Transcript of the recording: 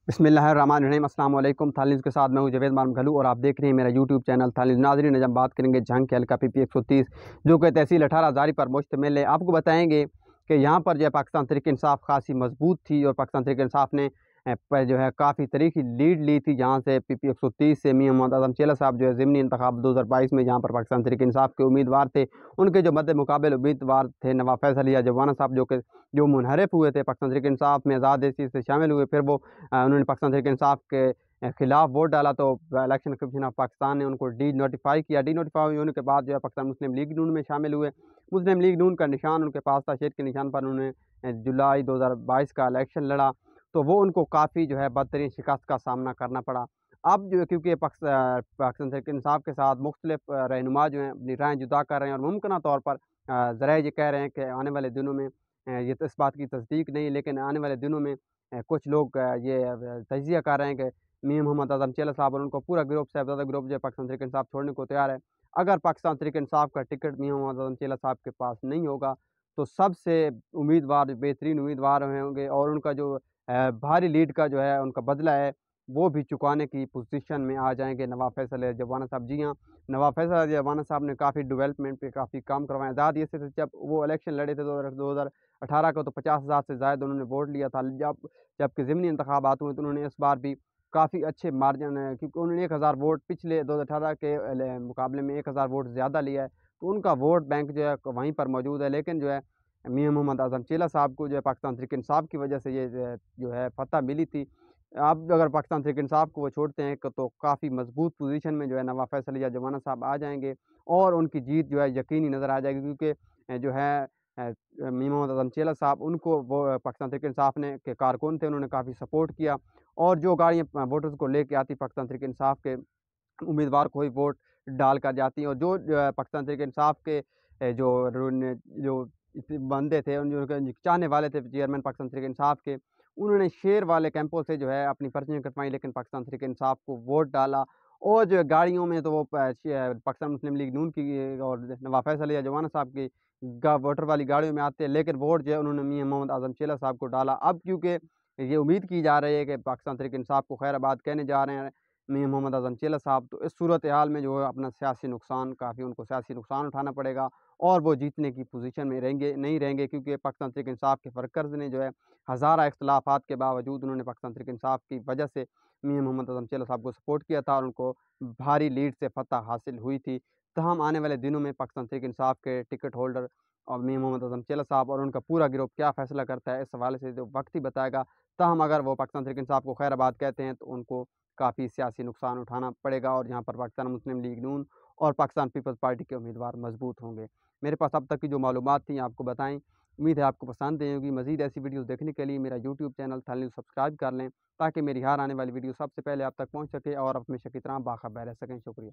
बिस्मिल्लाहिर्रहमानिर्रहीम अस्सलाम वालेकुम। थाल न्यूज़ के साथ मैं हूं जवेद मालम घलू और आप देख रहे हैं मेरा यूट्यूब चैनल थाल न्यूज़। नाज़रीन, आज हम बात करेंगे झंग के हल्का PP 130 जो कि तहसील 18 हज़ारी पर मुश्तमिल है। आपको बताएंगे कि यहाँ पर जो है पाकिस्तान तहरीक इंसाफ खासी मजबूत थी और पाकिस्तान तहरीक इंसाफ ने पर जो है काफ़ी तरीकी लीड ली थी। जहाँ से PP 130 से मियां मोहम्मद आज़म चेला साहब जो है ज़िमनी इंतखाब 2022 में जहाँ पर पाकिस्तान तहरीक इंसाफ के उम्मीदवार थे, उनके जो मद्दे मुकाबले उम्मीदवार थे नवाब फैसल या जवाना साहब जो मुनहरफ हुए थे पाकिस्तान तहरीक इंसाफ में आज़ाद इस चीज़ से शामिल हुए। फिर वो उन्होंने पाकिस्तान तहरीक इंसाफ के खिलाफ वोट डाला तो इलेक्शन कमीशन ऑफ पाकिस्तान ने उनको डी नोटिफाई किया। डी नोटिफाई होने के बाद जो है पाकिस्तान मुस्लिम लीग नून में शामिल हुए। मुस्लिम लीग नून का निशान उनके पास था, शेर के निशान पर उन्होंने जुलाई 2022 का इलेक्शन लड़ा तो वो उनको काफ़ी जो है बदतरीन शिकस्त का सामना करना पड़ा। अब जो है क्योंकि पाकिस्तान तहरीक इंसाफ के साथ मुख्तलिफ रहनुमा जो हैं अपनी राय जुदा कर रहे हैं और मुमकिन तौर पर ज़राए ये कह रहे हैं कि आने वाले दिनों में ये तो इस बात की तस्दीक नहीं, लेकिन आने वाले दिनों में कुछ लोग ये तजिया कर रहे हैं कि मियां मोहम्मद आज़म चेला साहब और उनको पूरा ग्रुप साहबजादा ग्रुप जो है पाकिस्तान तहरीक इंसाफ छोड़ने को तैयार है। अगर पाकिस्तान तहरीक इंसाफ का टिकट मियां मोहम्मद आज़म चेला साहब के पास नहीं होगा तो सबसे उम्मीदवार बेहतरीन उम्मीदवार होंगे और उनका जो भारी लीड का जो है उनका बदला है वो भी चुकाने की पोजीशन में आ जाएंगे नवाब फैसल जवाना साहब। जी हाँ, नवाब फैसल जवाना साहब ने काफ़ी डेवलपमेंट पे काफ़ी काम करवाया। आज़ाद इससे थे जब वो इलेक्शन लड़े थे 2018 को तो 50,000 से ज़ायद उन्होंने वोट लिया था। जबकि ज़िमनी इंतखाबात हुए तो उन्होंने इस बार भी काफ़ी अच्छे मार्जिन है, क्योंकि उन्होंने 1000 वोट पिछले 2018 के मुकाबले में 1000 वोट ज़्यादा लिया है, तो उनका वोट बैंक जो है वहीं पर मौजूद है। लेकिन जो है मियां मोहम्मद आज़म चेला साहब को जो है पाकिस्तान तहरीक इंसाफ की वजह से ये जो है फतह मिली थी। अब अगर पाकिस्तान तहरीक इंसाफ को वो छोड़ते हैं तो काफ़ी मजबूत पोजीशन में जो है नवाब फैसल या जवाना साहब आ जाएंगे और उनकी जीत जो है यकीनी नज़र आ जाएगी। क्योंकि जो है मियां मोहम्मद आज़म चेला साहब उनको वो पाकिस्तान तहरीक इंसाफ ने के कारकुन थे, उन्होंने काफ़ी सपोर्ट किया और जो गाड़ियाँ वोटर्स को लेके आती पाकिस्तान तहरीक इंसाफ के उम्मीदवार को ही वोट डाल कर जाती हैं। और जो है पाकिस्तान तहरीक इंसाफ के जो बंदे थे उन जो चाहने वाले थे चेयरमैन पाकिस्तान तहरीक इंसाफ के, उन्होंने शेर वाले कैंपों से जो है अपनी पर्चियाँ कटवाई, लेकिन पाकिस्तान तहरीक इंसाफ को वोट डाला। और जो है गाड़ियों में तो वो पाकिस्तान मुस्लिम लीग नून की और नवाब फैसल या जवाना साहब की वोटर वाली गाड़ियों में आते हैं, लेकिन वोट जो है उन्होंने मियां मोहम्मद आज़म चेला साहब को डाला। अब क्योंकि ये उम्मीद की जा रही है कि पाकिस्तान तहरीक इंसाफ को खैराबाद कहने जा रहे हैं मियां मोहम्मद आज़म चेला साहब, तो इस सूरत हाल में जो है अपना सियासी नुकसान काफ़ी उनको सियासी नुकसान उठाना पड़ेगा और वो जीतने की पोजीशन में नहीं रहेंगे। क्योंकि पाकिस्तान तहरीक इंसाफ के फ़रकर्ज़ ने जो है हज़ारा इख्तलाफात के बावजूद उन्होंने पाकिस्तान तहरीक इंसाफ की वजह से मियां मोहम्मद आज़म चेला साहब को सपोर्ट किया था और उनको भारी लीड से फतह हासिल हुई थी। तहम आने वाले दिनों में पाकिस्तान तहरीक इंसाफ के टिकट होल्डर और मियां मोहम्मद आज़म चेला साहब और उनका पूरा गिरोह क्या फ़ैसला करता है इस हवाले से जो वक्त ही बताएगा। तहम अगर वो पाकिस्तान तहरीक इंसाफ को खैराबाद कहते हैं तो उनको काफ़ी सियासी नुकसान उठाना पड़ेगा और यहाँ पर पाकिस्तान मुस्लिम लीग नून और पाकिस्तान पीपल्स पार्टी के उम्मीदवार मजबूत होंगे। मेरे पास अब तक की जो मालूमात थी आपको बताएं, उम्मीद है आपको पसंद आई होगी। मज़ीद ऐसी वीडियोस देखने के लिए मेरा यूट्यूब चैनल थाल न्यूज़ सब्सक्राइब कर लें ताकि मेरी हर आने वाली वीडियो सबसे पहले आप तक पहुँच सके और आप हमेशा की तरह बाखबर रह सकें। शुक्रिया।